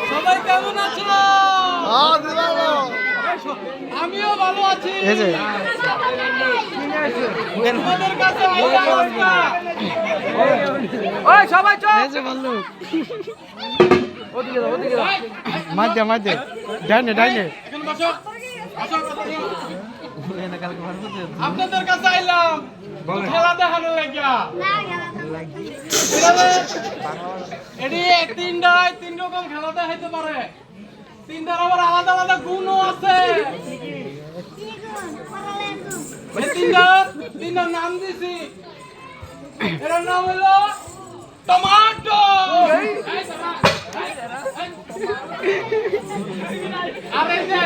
সবাই কেমন আছো? আমিও ভালো আছি। তোমাদের কাছে ওই সবাই চল। ওদিকে যাও, ওদিকে যাও। মাঝে মাঝে ডাইনে ডাইনে এখন বসো। আপনাদের কাছে আইলাম খেলা দেখানোর লাগিয়া। এটি তিন রকম খেলা দেখাইতে পারে। তিনটার আবার আলাদা আলাদা গুণও আছে। তিনটার নাম দিছি। এটার নাম হলো টমাটো। আর এই যে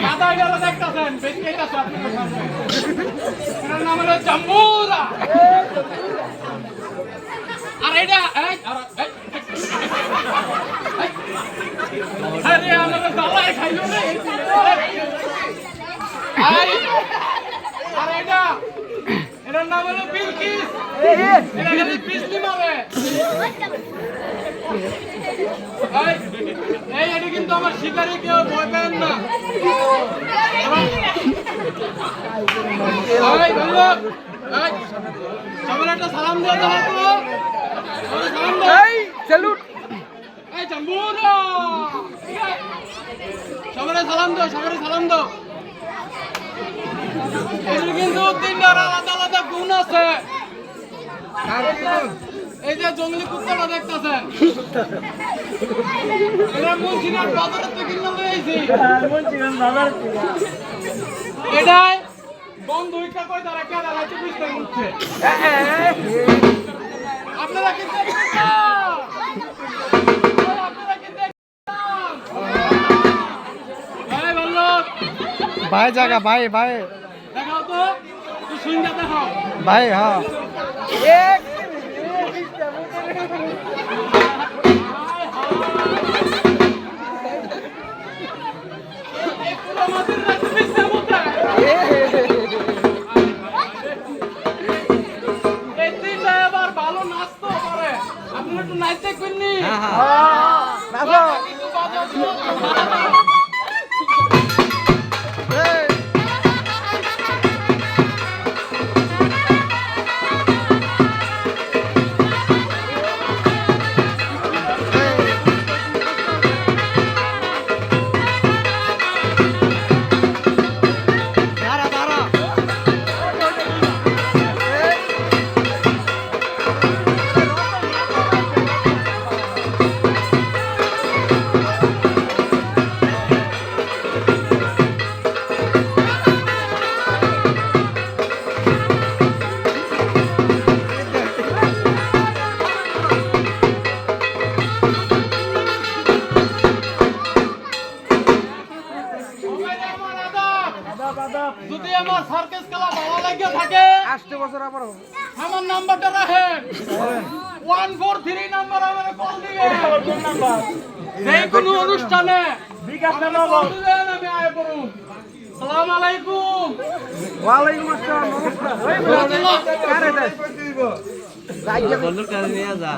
সাদা গেল দেখতেছেন বেশিটাছে আপনাদের সামনে। এটার নাম হলো জাম্বুরা। আর এটা আরে আমাদের দালাই খাইলো রে। আর এটার নাম হলো বিলকিস। এটা খালি বিজলি মারে। এটা কিন্তু আমার শিকারি কেউ ভয় পেন না। সবার একটা সালাম দিয়ে দাও তো। সালাম দাও। স্যালুট। এই জাম্বুরা। সবারে সালাম দাও, সবারে সালাম দাও। এর কিন্তু তিনটার আলাদা আলাদা গুণ আছে। এই যে জঙ্গলি কুত্তাটা দেখতেছেন, এটা মুন্সিগঞ্জ বাজারের থেকে কিনে লইছি। এটাই বন্ধ হইকা কই তারা কেডা লাইতে বুঝতে হচ্ছে। আপনারা কি দেখছেন না? আপনারা কি দেখছেন? ভাই বললো ভাই জায়গা ভাই ভাই দেখাও তো, তুই শুনতে দেখাও ভাই। হ্যাঁ ভালো নাচতে পারে। আপনি একটু নাচতে করনি। যদি আমার সার্কাস খেলা ভালো লাগে থাকে 8 বছর আবার আমার নাম্বারটা রাখেন। 143 নাম্বার আমারে কল দিবেন। যে কোনো অনুষ্ঠানে বিকাশ নাম্বার দিবেন, আমি আয় করুন। আসসালামু আলাইকুম। ওয়ালাইকুম আসসালাম। নমস্কার। ওই বলো কারে দেয় রাজ্য বন্ধুর কাছে নিয়ে যা।